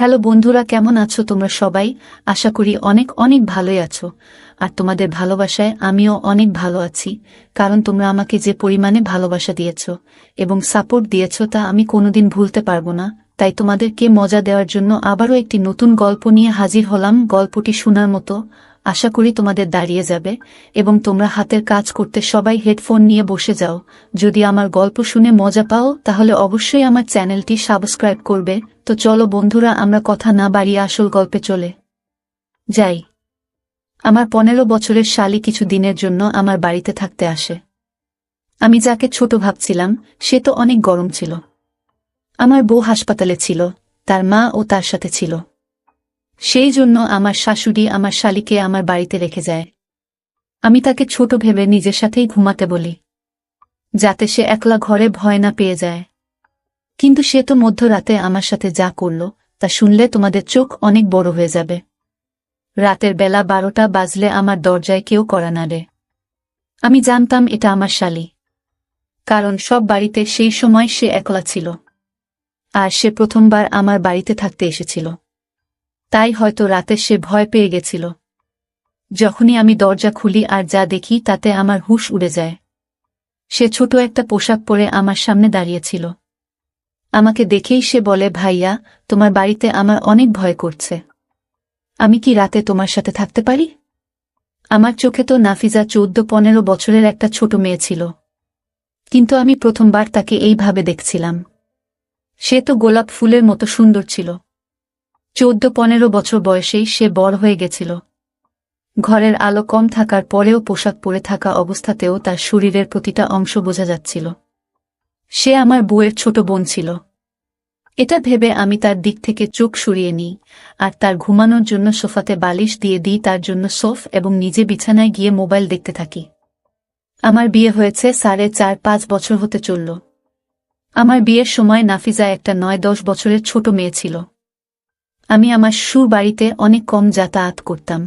Hello বন্ধুরা, কেমন আছো তোমরা সবাই? আশা করি অনেক অনেক ভালোই আছো। আর তোমাদের ভালোবাসায় আমিও অনেক ভালো আছি, কারণ তোমরা আমাকে যে পরিমাণে ভালোবাসা দিয়েছো এবং সাপোর্ট দিয়েছো তা আমি কোনোদিন ভুলতে পারবো না। তাই তোমাদেরকে মজা দেওয়ার জন্য আবারও একটি নতুন গল্প নিয়ে হাজির হলাম। গল্পটি শোনার মতো, আশা করি তোমাদের দাঁড়িয়ে যাবে এবং তোমরা হাতের কাজ করতে সবাই হেডফোন নিয়ে বসে যাও। যদি আমার গল্প শুনে মজা পাও তাহলে অবশ্যই আমার চ্যানেলটি সাবস্ক্রাইব করবে। তো চলো বন্ধুরা, আমরা কথা না বাড়িয়ে আসল গল্পে চলে যাই। আমার 15 বছরের শালি কিছু দিনের জন্য আমার বাড়িতে থাকতে আসে। আমি যাকে ছোট ভাবছিলাম সে তো অনেক গরম ছিল। আমার বউ হাসপাতালে ছিল, তার মা ও তার সাথে ছিল। সেই জন্য আমার শাশুড়ি আমার শালিকে আমার বাড়িতে রেখে যায়। আমি তাকে ছোট ভেবে নিজের সাথেই ঘুমাতে বলি, যাতে সে একলা ঘরে ভয় না পেয়ে যায়। কিন্তু সে তো মধ্যরাতে আমার সাথে যা করল তা শুনলে তোমাদের চোখ অনেক বড় হয়ে যাবে। রাতের বেলা 12টা বাজলে আমার দরজায় কেউ কড়া নাড়ে। আমি জানতাম এটা আমার শালি, কারণ সব বাড়িতে সেই সময় সে একলা ছিল, আর সে প্রথমবার আমার বাড়িতে থাকতে এসেছিল। তাই হয়তো রাতে সে ভয় পেয়ে গেছিল। যখনই আমি দরজা খুলি আর যা দেখি তাতে আমার হুঁশ উড়ে যায়। সে ছোট একটা পোশাক পরে আমার সামনে দাঁড়িয়েছিল। আমাকে দেখেই সে বলে, ভাইয়া, তোমার বাড়িতে আমার অনেক ভয় করছে। আমি কি রাতে তোমার সাথে থাকতে পারি? আমার চোখে তো নাফিজা 14-15 বছরের একটা ছোট মেয়ে ছিল, কিন্তু আমি প্রথমবার তাকে এইভাবে দেখছিলাম। সে তো গোলাপ ফুলের মতো সুন্দর ছিল। 14-15 বছর বয়সেই সে বড় হয়ে গেছিল। ঘরের আলো কম থাকার পরেও পোশাক পরে থাকা অবস্থাতেও তার শরীরের প্রতিটা অংশ বোঝা যাচ্ছিল। সে আমার বউয়ের ছোট বোন ছিল। এটা ভেবে আমি তার দিক থেকে চোখ সরিয়ে নিই আর তার ঘুমানোর জন্য সোফাতে বালিশ দিয়ে দিই তার জন্য সোফ, এবং নিজে বিছানায় গিয়ে মোবাইল দেখতে থাকি। আমার বিয়ে হয়েছে 4.5-5 বছর হতে চলল। আমার বিয়ের সময় নাফিজা একটা 9-10 বছরের ছোট মেয়ে ছিল। আমি আমার শ্বশুর বাড়িতে অনেক কম যাতায়াত করতাম,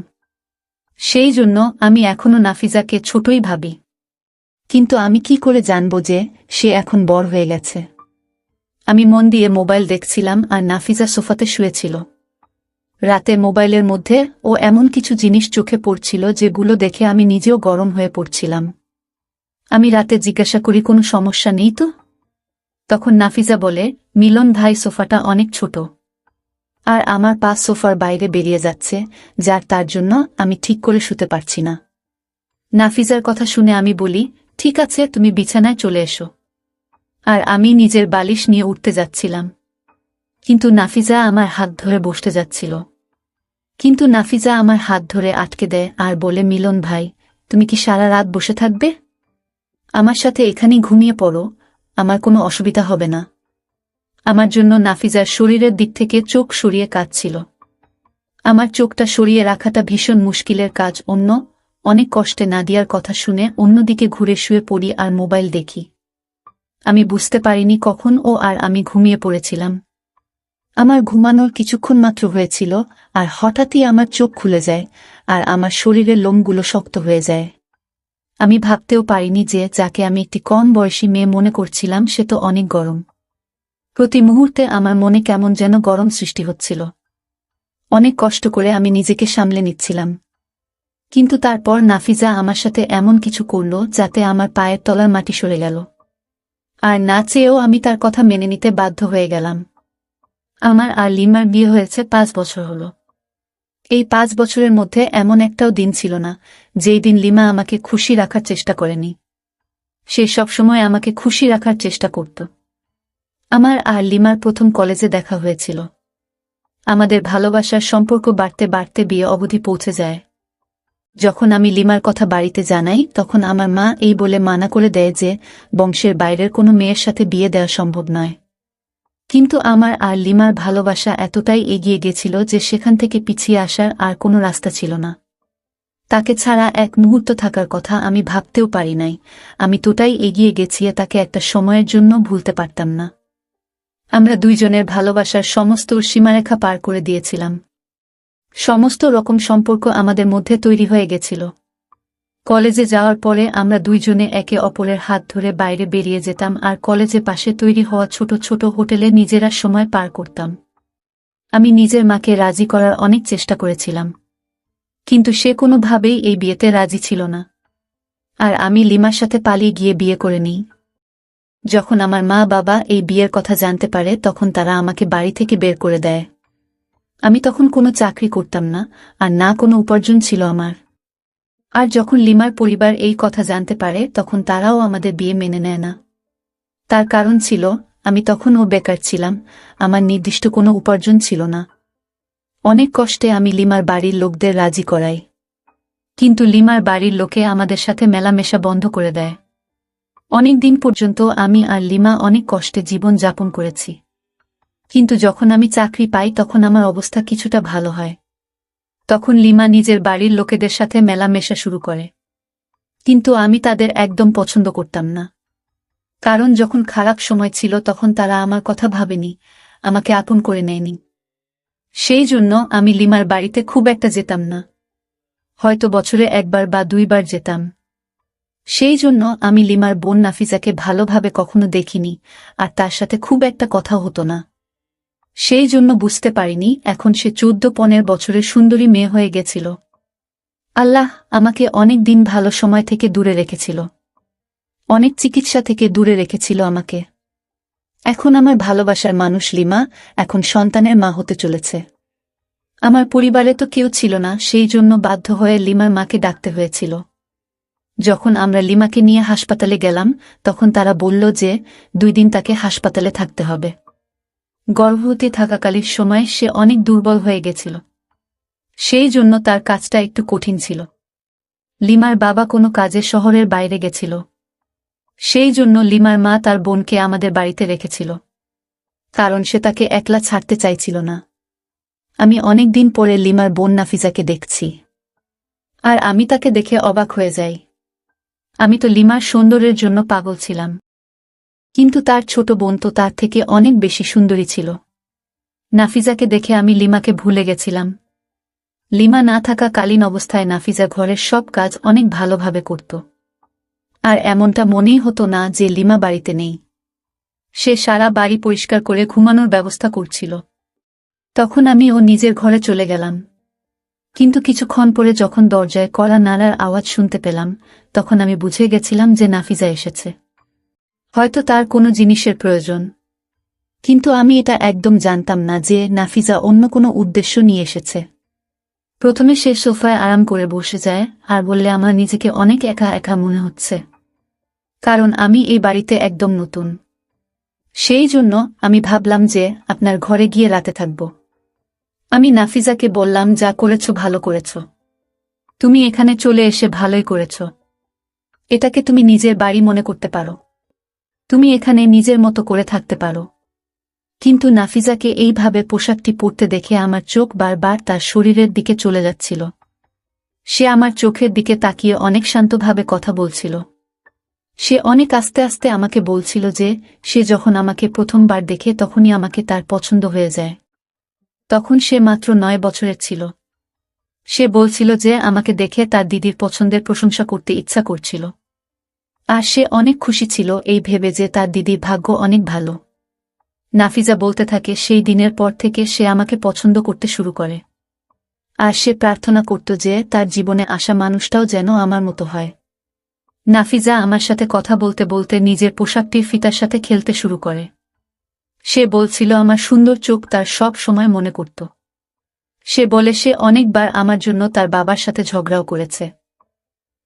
সেই জন্য আমি এখনো নাফিজাকে ছোটই ভাবি। কিন্তু আমি কি করে জানব যে সে এখন বড় হয়ে গেছে? আমি মন দিয়ে মোবাইল দেখছিলাম আর নাফিজা সোফাতে শুয়েছিল। রাতে মোবাইলের মধ্যে ও এমন কিছু জিনিস চোখে পড়ছিল যেগুলো দেখে আমি নিজেও গরম হয়ে পড়ছিলাম। আমি রাতে জিজ্ঞাসা করি, কোনো সমস্যা নেই তো? তখন নাফিজা বলে, মিলন ভাই, সোফাটা অনেক ছোট আর আমার পা সোফার বাইরে বেরিয়ে যাচ্ছে, যার তার জন্য আমি ঠিক করে শুতে পারছি না। নাফিজার কথা শুনে আমি বলি, ঠিক আছে, তুমি বিছানায় চলে এসো। আর আমি নিজের বালিশ নিয়ে উঠতে যাচ্ছিলাম, কিন্তু নাফিজা আমার হাত ধরে বসতে যাচ্ছিল। কিন্তু নাফিজা আমার হাত ধরে আটকে দেয় আর বলে, মিলন ভাই, তুমি কি সারা রাত বসে থাকবে? আমার সাথে এখানেই ঘুমিয়ে পড়ো, আমার কোনো অসুবিধা হবে না। আমার জন্য নাফিজার শরীরের দিক থেকে চোখ সরিয়ে কাঁদছিল। আমার চোখটা সরিয়ে রাখাটা ভীষণ মুশকিলের কাজ। অনেক কষ্টে নাদিয়ার কথা শুনে অন্যদিকে ঘুরে শুয়ে পড়ি আর মোবাইল দেখি। আমি বুঝতে পারিনি কখন ও আর আমি ঘুমিয়ে পড়েছিলাম। আমার ঘুমানোর কিছুক্ষণ মাত্র হয়েছিল আর হঠাৎই আমার চোখ খুলে যায় আর আমার শরীরের লোমগুলো শক্ত হয়ে যায়। আমি ভাবতেও পারিনি যে যাকে আমি একটি কম বয়সী মেয়ে মনে করছিলাম সে তো অনেক গরম। প্রতি মুহূর্তে আমার মনে কেমন যেন গরম সৃষ্টি হচ্ছিল। অনেক কষ্ট করে আমি নিজেকে সামলে নিচ্ছিলাম, কিন্তু তারপর নাফিজা আমার সাথে এমন কিছু করল যাতে আমার পায়ের তলার মাটি সরে গেল। আর না চেয়েও আমি তার কথা মেনে নিতে বাধ্য হয়ে গেলাম। আমার আর লিমার বিয়ে হয়েছে 5 বছর হলো। এই 5 বছরের মধ্যে এমন একটাও দিন ছিল না যেই দিন লিমা আমাকে খুশি রাখার চেষ্টা করেনি। সে সবসময় আমাকে খুশি রাখার চেষ্টা করত। আমার আর লিমার প্রথম কলেজে দেখা হয়েছিল। আমাদের ভালোবাসার সম্পর্ক বাড়তে বাড়তে বিয়ে অবধি পৌঁছে যায়। যখন আমি লিমার কথা বাড়িতে জানাই তখন আমার মা এই বলে মানা করে দেয় যে বংশের বাইরের কোনো মেয়ের সাথে বিয়ে দেওয়া সম্ভব নয়। কিন্তু আমার আর লিমার ভালোবাসা এতটাই এগিয়ে গেছিল যে সেখান থেকে পিছিয়ে আসার আর কোনো রাস্তা ছিল না। তাকে ছাড়া এক মুহূর্ত থাকার কথা আমি ভাবতেও পারি নাই। আমি তোটাই এগিয়ে গেছি, তাকে একটা সময়ের জন্য ভুলতে পারতাম না। আমরা দুইজনের ভালোবাসার সমস্ত সীমারেখা পার করে দিয়েছিলাম। সমস্ত রকম সম্পর্ক আমাদের মধ্যে তৈরি হয়ে গেছিল। কলেজে যাওয়ার পরে আমরা দুইজনে একে অপরের হাত ধরে বাইরে বেরিয়ে যেতাম আর কলেজে পাশে তৈরি হওয়া ছোট ছোট হোটেলে নিজেরা সময় পার করতাম। আমি নিজের মাকে রাজি করার অনেক চেষ্টা করেছিলাম, কিন্তু সে কোনোভাবেই এই বিয়েতে রাজি ছিল না। আর আমি লিমার সাথে পালিয়ে গিয়ে বিয়ে করে নিই। যখন আমার মা বাবা এই বিয়ের কথা জানতে পারে তখন তারা আমাকে বাড়ি থেকে বের করে দেয়। আমি তখন কোনো চাকরি করতাম না, আর না কোনো উপার্জন ছিল আমার। আর যখন লিমার পরিবার এই কথা জানতে পারে তখন তারাও আমাদের বিয়ে মেনে নেয় না। তার কারণ ছিল, আমি তখনও বেকার ছিলাম, আমার নির্দিষ্ট কোনো উপার্জন ছিল না। অনেক কষ্টে আমি লিমার বাড়ির লোকদের রাজি করাই, কিন্তু লিমার বাড়ির লোকে আমাদের সাথে মেলামেশা বন্ধ করে দেয়। অনেক দিন পর্যন্ত আমি আর লিমা অনেক কষ্টে জীবন যাপন করেছি, কিন্তু যখন আমি চাকরি পাই তখন আমার অবস্থা কিছুটা ভালো হয়। তখন লিমা নিজের বাড়ির লোকেদের সাথে মেলামেশা শুরু করে, কিন্তু আমি তাদের একদম পছন্দ করতাম না। কারণ যখন খারাপ সময় ছিল তখন তারা আমার কথা ভাবেনি, আমাকে আপন করে নেয়নি। সেই জন্য আমি লিমার বাড়িতে খুব একটা যেতাম না, হয়তো বছরে একবার বা দুইবার যেতাম। সেই জন্য আমি লিমার বোন নাফিজাকে ভালোভাবে কখনো দেখিনি, আর তার সাথে খুব একটা কথা হতো না। সেই জন্য বুঝতে পারিনি এখন সে 14-15 বছরের সুন্দরী মেয়ে হয়ে গেছিল। আল্লাহ আমাকে অনেক দিন ভালো সময় থেকে দূরে রেখেছিল, অনেক চিকিৎসা থেকে দূরে রেখেছিল আমাকে। এখন আমার ভালোবাসার মানুষ লিমা এখন সন্তানের মা হতে চলেছে। আমার পরিবারে তো কেউ ছিল না, সেই জন্য বাধ্য হয়ে লিমার মাকে ডাকতে হয়েছিল। যখন আমরা লিমাকে নিয়ে হাসপাতালে গেলাম তখন তারা বলল যে 2 দিন তাকে হাসপাতালে থাকতে হবে। গর্ভবতী থাকাকালীন সময় সে অনেক দুর্বল হয়ে গেছিল, সেই জন্য তার কাজটা একটু কঠিন ছিল। লিমার বাবা কোনো কাজে শহরের বাইরে গেছিল, সেই জন্য লিমার মা তার বোনকে আমাদের বাড়িতে রেখেছিল, কারণ সে তাকে একলা ছাড়তে চাইছিল না। আমি অনেক দিন পরে লিমার বোন নাফিজাকে দেখছি, আর আমি তাকে দেখে অবাক হয়ে যাই। আমি তো লিমার সৌন্দর্যের জন্য পাগল ছিলাম, কিন্তু তার ছোট বোন তো তার থেকে অনেক বেশি সুন্দরী ছিল। নাফিজাকে দেখে আমি লিমাকে ভুলে গেছিলাম। লিমা না থাকা কালীন অবস্থায় নাফিজা ঘরের সব কাজ অনেক ভালোভাবে করত, আর এমনটা মনেই হতো না যে লিমা বাড়িতে নেই। সে সারা বাড়ি পরিষ্কার করে ঘুমানোর ব্যবস্থা করছিল। তখন আমি ও নিজের ঘরে চলে গেলাম, কিন্তু কিছুক্ষণ পরে যখন দরজায় কড়া নাড়ার আওয়াজ শুনতে পেলাম তখন আমি বুঝে গেছিলাম যে নাফিজা এসেছে। হয়তো তার কোনো জিনিসের প্রয়োজন, কিন্তু আমি এটা একদম জানতাম না যে নাফিজা অন্য কোনো উদ্দেশ্য নিয়ে এসেছে। প্রথমে সে সোফায় আরাম করে বসে যায় আর বললে আমার নিজেকে অনেক একা একা মনে হচ্ছে, কারণ আমি এই বাড়িতে একদম নতুন। সেই জন্য আমি ভাবলাম যে আপনার ঘরে গিয়ে রাতে থাকব। আমি নাফিজাকে বললাম, যা করেছ ভালো করেছ, তুমি এখানে চলে এসে ভালোই করেছ। এটাকে তুমি নিজের বাড়ি মনে করতে পারো, তুমি এখানে নিজের মতো করে থাকতে পারো। কিন্তু নাফিজাকে এইভাবে পোশাকটি পরতে দেখে আমার চোখ বারবার তার শরীরের দিকে চলে যাচ্ছিল। সে আমার চোখের দিকে তাকিয়ে অনেক শান্তভাবে কথা বলছিল। সে অনেক আস্তে আস্তে আমাকে বলছিল যে সে যখন আমাকে প্রথমবার দেখে তখনই আমাকে তার পছন্দ হয়ে যায়। তখন সে মাত্র 9 বছরের ছিল। সে বলছিল যে আমাকে দেখে তার দিদির পছন্দের প্রশংসা করতে ইচ্ছা করছিল, আর সে অনেক খুশি ছিল এই ভেবে যে তার দিদির ভাগ্য অনেক ভালো। নাফিজা বলতে থাকে সেই দিনের পর থেকে সে আমাকে পছন্দ করতে শুরু করে, আর সে প্রার্থনা করত যে তার জীবনে আসা মানুষটাও যেন আমার মতো হয়। নাফিজা আমার সাথে কথা বলতে বলতে নিজের পোশাকটির ফিতার সাথে খেলতে শুরু করে। সে বলছিল আমার সুন্দর চোখ তার সব সময় মনে করত। সে বলে সে অনেকবার আমার জন্য তার বাবার সাথে ঝগড়াও করেছে,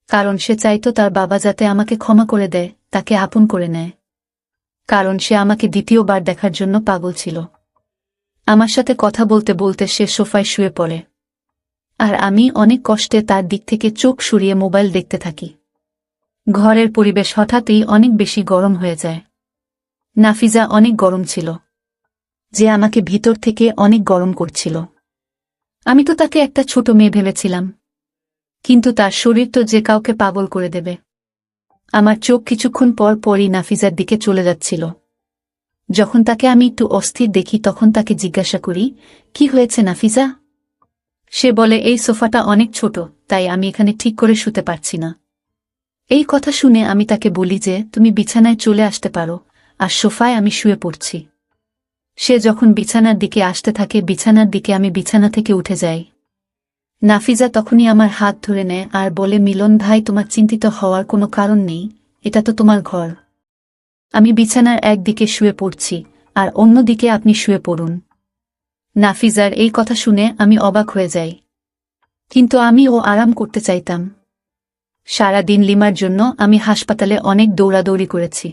কারণ সে চাইত তার বাবা যাতে আমাকে ক্ষমা করে দেয়, তাকে আপন করে নেয়, কারণ সে আমাকে দ্বিতীয়বার দেখার জন্য পাগল ছিল। আমার সাথে কথা বলতে বলতে সে সোফায় শুয়ে পড়ে, আর আমি অনেক কষ্টে তার দিক থেকে চোখ সরিয়ে মোবাইল দেখতে থাকি। ঘরের পরিবেশ হঠাৎই অনেক বেশি গরম হয়ে যায়। নাফিজা অনেক গরম ছিল, যে আমাকে ভিতর থেকে অনেক গরম করছিল। আমি তো তাকে একটা ছোট মেয়ে ভেবেছিলাম, কিন্তু তার শরীর তো যে কাউকে পাগল করে দেবে। আমার চোখ কিছুক্ষণ পর পরই নাফিজার দিকে চলে যাচ্ছিল। যখন তাকে আমি একটু অস্থির দেখি তখন তাকে জিজ্ঞাসা করি, কি হয়েছে নাফিজা? সে বলে এই সোফাটা অনেক ছোট, তাই আমি এখানে ঠিক করে শুতে পারছি না। এই কথা শুনে আমি তাকে বলি যে তুমি বিছানায় চলে আসতে পারো, আর সোফায় আমি শুয়ে পড়ছি। সে যখন বিছানার দিকে আসতে থাকে বিছানার দিকে আমি বিছানা থেকে উঠে যাই। নাফিজা তখনই আমার হাত ধরে নেয় আর বলে, মিলন ভাই, তোমার চিন্তিত হওয়ার কোনো কারণ নেই, এটা তো তোমার ঘর। আমি বিছানার একদিকে শুয়ে পড়ছি আর অন্যদিকে আপনি শুয়ে পড়ুন। নাফিজার এই কথা শুনে আমি অবাক হয়ে যাই, কিন্তু আমিও আরাম করতে চাইতাম। সারা দিন লিমার জন্য আমি হাসপাতালে অনেক দৌড়াদৌড়ি করেছি,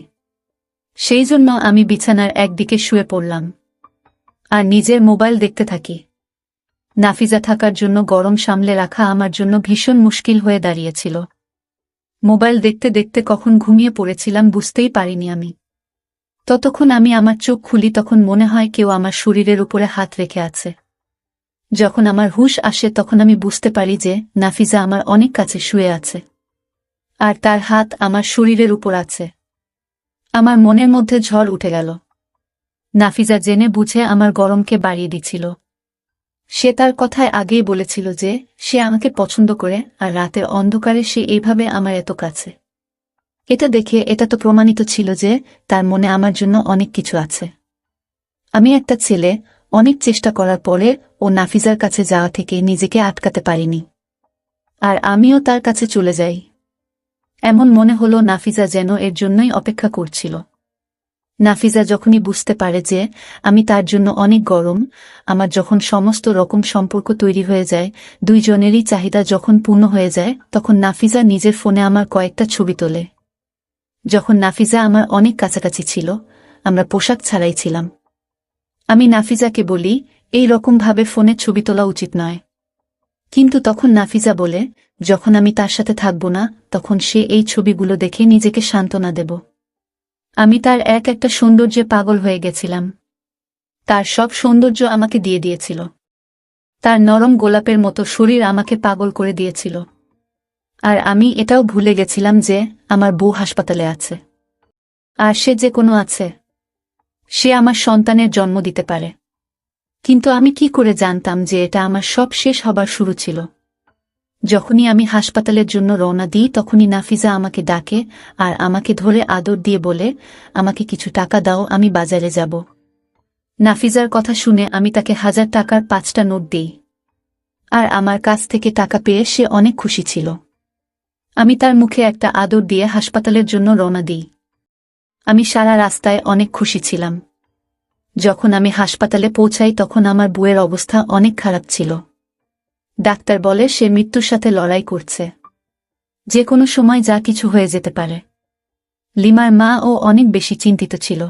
সেই জন্য আমি বিছানার একদিকে শুয়ে পড়লাম আর নিজের মোবাইল দেখতে থাকি। নাফিজা থাকার জন্য গরম সামলে রাখা আমার জন্য ভীষণ মুশকিল হয়ে দাঁড়িয়েছিল। মোবাইল দেখতে দেখতে কখন ঘুমিয়ে পড়েছিলাম বুঝতেই পারিনি আমি। ততক্ষণ আমি আমার চোখ খুলি তখন মনে হয় কেউ আমার শরীরের উপরে হাত রেখে আছে। যখন আমার হুঁশ আসে তখন আমি বুঝতে পারি যে নাফিজা আমার অনেক কাছে শুয়ে আছে আর তার হাত আমার শরীরের উপর আছে। আমার মনের মধ্যে ঝড় উঠে গেল। নাফিজা জেনে বুঝে আমার গরমকে বাড়িয়ে দিচ্ছিল। সে তার কথায় আগেই বলেছিল যে সে আমাকে পছন্দ করে আর রাতের অন্ধকারে সে এইভাবে আমার এত কাছে। এটা দেখে এটা তো প্রমাণিত ছিল যে তার মনে আমার জন্য অনেক কিছু আছে। আমি একটা ছেলে, অনেক চেষ্টা করার পরে ও নাফিজার কাছে যাওয়া থেকে নিজেকে আটকাতে পারিনি আর আমিও তার কাছে চলে যাই। এমন মনে হলো নাফিজা যেন এর জন্যই অপেক্ষা করছিল। নাফিজা যখনই বুঝতে পারে যে আমি তার জন্য অনেক গরম, আমার যখন সমস্ত রকম সম্পর্ক তৈরি হয়ে যায়, দুইজনেরই চাহিদা যখন পূর্ণ হয়ে যায়, তখন নাফিজা নিজের ফোনে আমার কয়েকটা ছবি তোলে। যখন নাফিজা আমার অনেক কাছাকাছি ছিল, আমরা পোশাক ছাড়াই ছিলাম। আমি নাফিজাকে বলি, এই রকমভাবে ফোনে ছবি তোলা উচিত নয়। কিন্তু তখন নাফিজা বলে, যখন আমি তার সাথে থাকব না তখন সে এই ছবিগুলো দেখে নিজেকে সান্ত্বনা দেব। আমি তার এক একটা সৌন্দর্যে পাগল হয়ে গেছিলাম। তার সব সৌন্দর্য আমাকে দিয়ে দিয়েছিল। তার নরম গোলাপের মতো শরীর আমাকে পাগল করে দিয়েছিল। আর আমি এটাও ভুলে গেছিলাম যে আমার বউ হাসপাতালে আছে আর সে যে কোনো আছে, সে আমার সন্তানের জন্ম দিতে পারে। কিন্তু আমি কি করে জানতাম যে এটা আমার সব শেষ হবার শুরু ছিল। যখনই আমি হাসপাতালের জন্য রওনা দিই তখনই নাফিজা আমাকে ডাকে আর আমাকে ধরে আদর দিয়ে বলে, আমাকে কিছু টাকা দাও, আমি বাজারে যাব। নাফিজার কথা শুনে আমি তাকে 1000 টাকার 5টা নোট দিই আর আমার কাছ থেকে টাকা পেয়ে সে অনেক খুশি ছিল। আমি তার মুখে একটা আদর দিয়ে হাসপাতালের জন্য রওনা দিই। আমি সারা রাস্তায় অনেক খুশি ছিলাম। যখন আমি হাসপাতালে পৌঁছাই তখন আমার বউয়ের অবস্থা অনেক খারাপ ছিল। ডাক্তার বলে সে মৃত্যুর সাথে লড়াই করছে, যে কোনো সময় যা কিছু হয়ে যেতে পারে। লিমার মা ও অনেক বেশি চিন্তিত ছিল।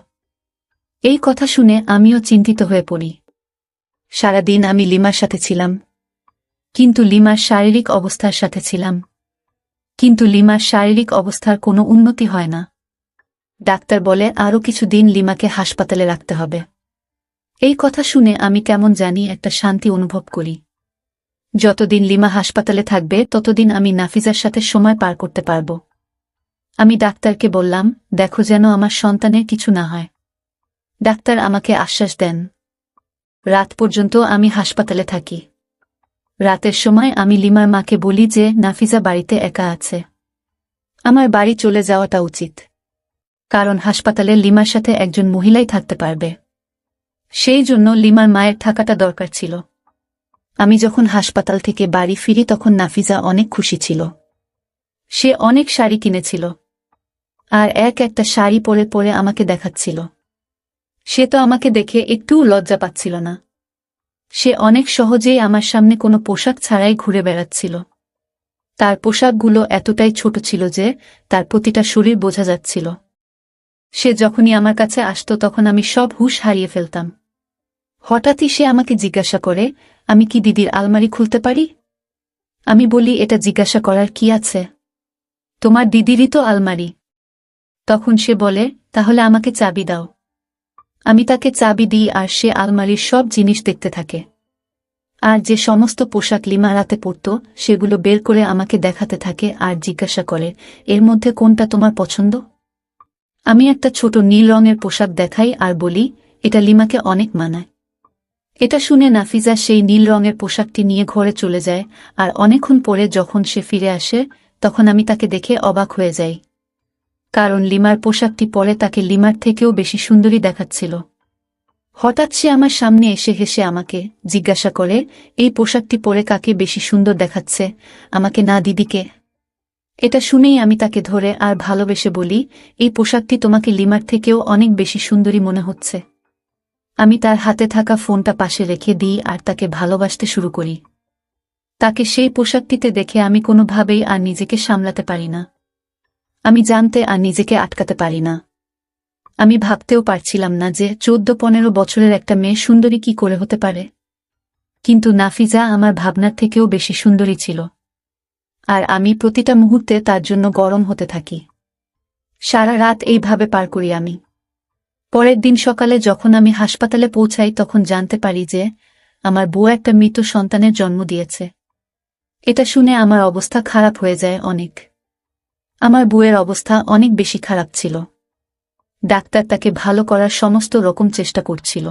এই কথা শুনে আমিও চিন্তিত হয়ে পড়ি। সারাদিন আমি লিমার সাথে ছিলাম, কিন্তু লিমার শারীরিক অবস্থার সাথে ছিলাম, কিন্তু লিমার শারীরিক অবস্থার কোনো উন্নতি হয় না। ডাক্তার বলে আরও কিছু দিন লিমাকে হাসপাতালে রাখতে হবে। এই কথা শুনে আমি কেমন জানি একটা শান্তি অনুভব করি। যতদিন লিমা হাসপাতালে থাকবে ততদিন আমি নাফিজার সাথে সময় পার করতে পারব। আমি ডাক্তারকে বললাম, দেখো যেন আমার সন্তানের কিছু না হয়। ডাক্তার আমাকে আশ্বাস দেন। রাত পর্যন্ত আমি হাসপাতালে থাকি। রাতের সময় আমি লিমার মাকে বলি যে নাফিজা বাড়িতে একা আছে, আমার বাড়ি চলে যাওয়াটা উচিত, কারণ হাসপাতালে লিমার সাথে একজন মহিলাই থাকতে পারবে। সেই জন্য লিমার মায়ের থাকাটা দরকার ছিল। আমি যখন হাসপাতাল থেকে বাড়ি ফিরি তখন নাফিজা অনেক খুশি ছিল। সে অনেক শাড়ি কিনেছিল আর এক একটা শাড়ি পরে পরে আমাকে দেখাচ্ছিল। সে তো আমাকে দেখে একটুও লজ্জা পাচ্ছিল না। সে অনেক সহজেই আমার সামনে কোনো পোশাক ছাড়াই ঘুরে বেড়াচ্ছিল। তার পোশাকগুলো এতটাই ছোট ছিল যে তার প্রতিটা শরীর বোঝা যাচ্ছিল। সে যখনই আমার কাছে আসত তখন আমি সব হুঁশ হারিয়ে ফেলতাম। হঠাৎই সে আমাকে জিজ্ঞাসা করে, আমি কি দিদির আলমারি খুলতে পারি? আমি বলি, এটা জিজ্ঞাসা করার কি আছে, তোমার দিদিরই তো আলমারি। তখন সে বলে, তাহলে আমাকে চাবি দাও। আমি তাকে চাবি দিই আর সে আলমারির সব জিনিস দেখতে থাকে। আর যে সমস্ত পোশাক লিমা রাতে পরত সেগুলো বের করে আমাকে দেখাতে থাকে আর জিজ্ঞাসা করে, এর মধ্যে কোনটা তোমার পছন্দ? আমি একটা ছোট নীল রঙের পোশাক দেখাই আর বলি, এটা লিমাকে অনেক মানায়। এটা শুনে নাফিজা সেই নীল রঙের পোশাকটি নিয়ে ঘরে চলে যায় আর অনেকক্ষণ পরে যখন সে ফিরে আসে তখন আমি তাকে দেখে অবাক হয়ে যাই, কারণ লিমার পোশাকটি পরে তাকে লিমার থেকেও বেশি সুন্দরী দেখাচ্ছিল। হঠাৎ সে আমার সামনে এসে হেসে আমাকে জিজ্ঞাসা করে, এই পোশাকটি পরে কাকে বেশি সুন্দর দেখাচ্ছে, আমাকে না দিদিকে? এটা শুনেই আমি তাকে ধরে আর ভালোবেসে বলি, এই পোশাকটি তোমাকে লিমার থেকেও অনেক বেশি সুন্দরী মনে হচ্ছে। আমি তার হাতে থাকা ফোনটা পাশে রেখে দিই আর তাকে ভালোবাসতে শুরু করি। তাকে সেই পোশাকটিতে দেখে আমি কোনোভাবেই আর নিজেকে সামলাতে পারি না। আমি জানতে আর নিজেকে আটকাতে পারি না। আমি ভাবতেও পারছিলাম না যে 14-15 বছরের একটা মেয়ে সুন্দরী কি করে হতে পারে। কিন্তু নাফিজা আমার ভাবনার থেকেও বেশি সুন্দরী ছিল। আর আমি প্রতিটা মুহূর্তে তার জন্য গরম হতে থাকি। সারা রাত এইভাবে পার করি আমি। পরের দিন সকালে যখন আমি হাসপাতালে পৌঁছাই তখন জানতে পারি যে আমার বউ একটা মৃত সন্তানের জন্ম দিয়েছে। এটা শুনে আমার অবস্থা খারাপ হয়ে যায় অনেক। আমার বউয়ের অবস্থা অনেক বেশি খারাপ ছিল। ডাক্তার তাকে ভালো করার সমস্ত রকম চেষ্টা করছিল।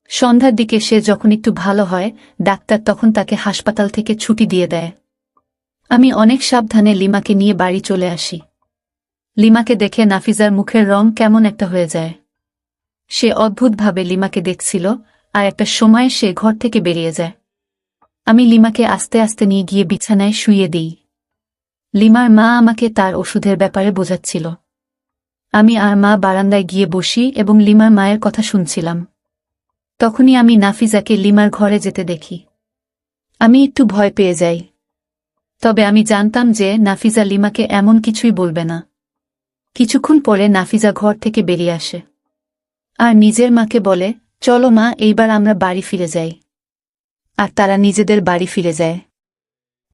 সন্ধ্যার দিকে সে যখন একটু ভালো হয়, ডাক্তার তখন তাকে হাসপাতাল থেকে ছুটি দিয়ে দেয়। আমি অনেক সাবধানে লিমাকে নিয়ে বাড়ি চলে আসি। লিমাকে দেখে নাফিজার মুখের রং কেমন একটা হয়ে যায়। সে অদ্ভুতভাবে লিমাকে দেখছিল আর একটা সময়ে সে ঘর থেকে বেরিয়ে যায়। আমি লিমাকে আস্তে আস্তে নিয়ে গিয়ে বিছানায় শুইয়ে দিই। লিমার মা আমাকে তার ওষুধের ব্যাপারে বোঝাচ্ছিল। আমি আর মা বারান্দায় গিয়ে বসি এবং লিমার মায়ের কথা শুনছিলাম। তখনই আমি নাফিজাকে লিমার ঘরে যেতে দেখি। আমি একটু ভয় পেয়ে যাই। তবে আমি জানতাম যে নাফিজা লিমাকে এমন কিছুই বলবে না। কিছুক্ষণ পরে নাফিজা ঘর থেকে বেরিয়ে আসে আর নিজের মাকে বলে, চলো মা, এইবার আমরা বাড়ি ফিরে যাই। আর তারা নিজেদের বাড়ি ফিরে যায়।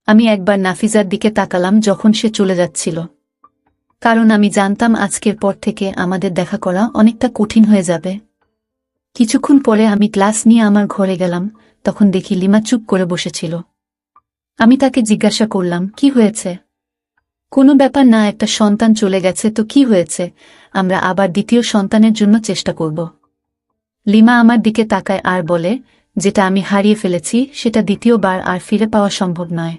আমি একবার নাফিজার দিকে তাকালাম যখন সে চলে যাচ্ছিল, কারণ আমি জানতাম আজকের পর থেকে আমাদের দেখা করা অনেকটা কঠিন হয়ে যাবে। কিছুক্ষণ পরে আমি ক্লাস নিয়ে আমার ঘরে গেলাম, তখন দেখি লিমা চুপ করে বসেছিল। আমি তাকে জিজ্ঞাসা করলাম, কি হয়েছে? কোনো ব্যাপার না, একটা সন্তান চলে গেছে তো কি হয়েছে, আমরা আবার দ্বিতীয় সন্তানের জন্য চেষ্টা করব। লিমা আমার দিকে তাকায় আর বলে, যেটা আমি হারিয়ে ফেলেছি সেটা দ্বিতীয়বার আর ফিরে পাওয়া সম্ভব নয়।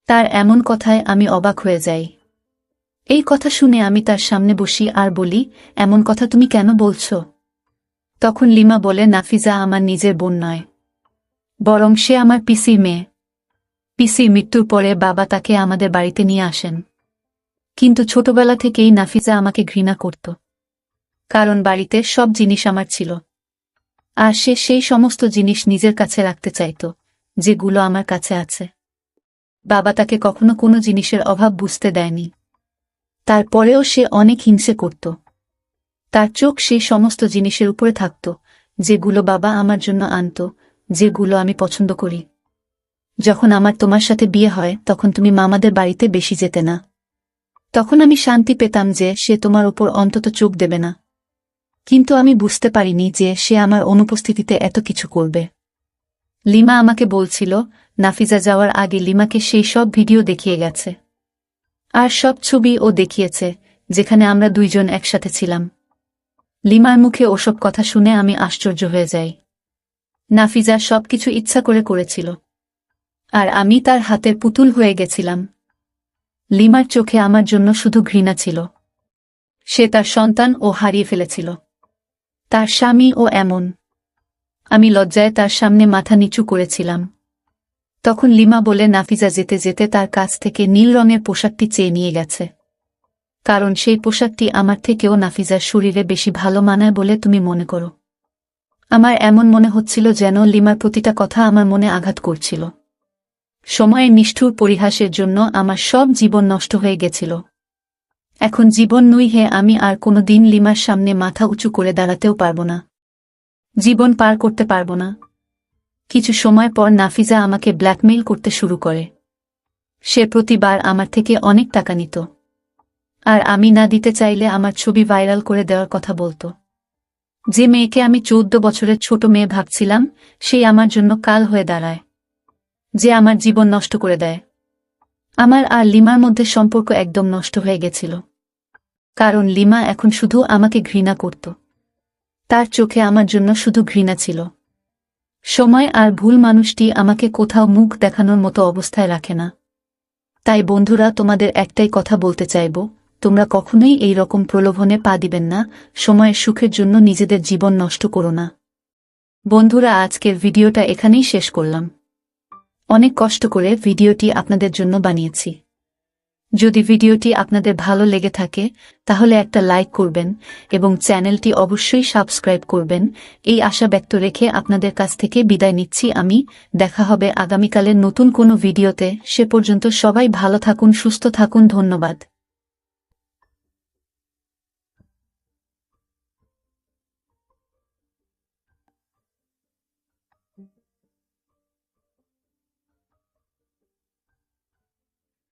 তার এমন কথায় আমি অবাক হয়ে যাই। এই কথা শুনে আমি তার সামনে বসি আর বলি, এমন কথা তুমি কেন বলছো? তখন লিমা বলে, নাফিজা আমার নিজের বোন নয়, বরং সে আমার পিসির মেয়ে। পিসির মৃত্যুর পরে বাবা তাকে আমাদের বাড়িতে নিয়ে আসেন। কিন্তু ছোটবেলা থেকেই নাফিজা আমাকে ঘৃণা করত, কারণ বাড়িতে সব জিনিস আমার ছিল আর সে সেই সমস্ত জিনিস নিজের কাছে রাখতে চাইত যেগুলো আমার কাছে আছে। বাবা তাকে কখনো কোনো জিনিসের অভাব বুঝতে দেয়নি। তারপরেও সে অনেক হিংসে করত। তার চোখ সেই সমস্ত জিনিসের উপরে থাকত যেগুলো বাবা আমার জন্য আনত, যেগুলো আমি পছন্দ করি। যখন আমার তোমার সাথে বিয়ে হয় তখন তুমি মামাদের বাড়িতে বেশি যেতে না। তখন আমি শান্তি পেতাম যে সে তোমার উপর অন্তত চোখ দেবে না। কিন্তু আমি বুঝতে পারিনি যে সে আমার অনুপস্থিতিতে এত কিছু করবে। লিমা আমাকে বলছিল, নাফিজা যাওয়ার আগে লিমাকে সেই সব ভিডিও দেখিয়ে গেছে আর সব ছবি ও দেখিয়েছে যেখানে আমরা দুইজন একসাথে ছিলাম। লিমার মুখে ওসব কথা শুনে আমি আশ্চর্য হয়ে যাই। নাফিজা সবকিছু ইচ্ছা করে করেছিল আর আমি তার হাতের পুতুল হয়ে গেছিলাম। লিমার চোখে আমার জন্য শুধু ঘৃণা ছিল। সে তার সন্তান ও হারিয়ে ফেলেছিল, তার স্বামী ও এমন। আমি লজ্জায় তার সামনে মাথা নিচু করেছিলাম। তখন লিমা বলে, নাফিজা যেতে যেতে তার কাছ থেকে নীল রঙের পোশাকটি চেয়ে নিয়ে গেছে, কারণ সেই পোশাকটি আমার থেকেও নাফিজার শরীরে বেশি ভালো মানায় বলে তুমি মনে করো। আমার এমন মনে হচ্ছিল যেন লিমার প্রতিটা কথা আমার মনে আঘাত করছিল। সময়ের নিষ্ঠুর পরিহাসের জন্য আমার সব জীবন নষ্ট হয়ে গেছিল। এখন জীবন নই হে, আমি আর কোনো দিন লিমার সামনে মাথা উঁচু করে দাঁড়াতেও পারব না, জীবন পার করতে পারব না। কিছু সময় পর নাফিজা আমাকে ব্ল্যাকমেইল করতে শুরু করে। সে প্রতিবার আমার থেকে অনেক টাকা নিত আর আমি না দিতে চাইলে আমার ছবি ভাইরাল করে দেওয়ার কথা বলত। যে মেয়েকে আমি 14 বছরের ছোট মেয়ে ভাবছিলাম, সেই আমার জন্য কাল হয়ে দাঁড়ায়, যে আমার জীবন নষ্ট করে দেয়। আমার আর লিমার মধ্যে সম্পর্ক একদম নষ্ট হয়ে গেছিল, কারণ লিমা এখন শুধু আমাকে ঘৃণা করত। তার চোখে আমার জন্য শুধু ঘৃণা ছিল। সময় আর ভুল মানুষটি আমাকে কোথাও মুখ দেখানোর মতো অবস্থায় রাখে না। তাই বন্ধুরা, তোমাদের একটাই কথা বলতে চাইব, তোমরা কখনোই এই রকম প্রলোভনে পা দিবেন না। সময়ের সুখের জন্য নিজেদের জীবন নষ্ট করো না। বন্ধুরা, আজকের ভিডিওটা এখানেই শেষ করলাম। অনেক কষ্ট করে ভিডিওটি আপনাদের জন্য বানিয়েছি। যদি ভিডিওটি আপনাদের ভালো লেগে থাকে তাহলে একটা লাইক করবেন এবং চ্যানেলটি অবশ্যই সাবস্ক্রাইব করবেন। এই আশা ব্যক্ত রেখে আপনাদের কাছ থেকে বিদায় নিচ্ছি আমি। দেখা হবে আগামীকালের নতুন কোনো ভিডিওতে। সে পর্যন্ত সবাই ভালো থাকুন, সুস্থ থাকুন। ধন্যবাদ।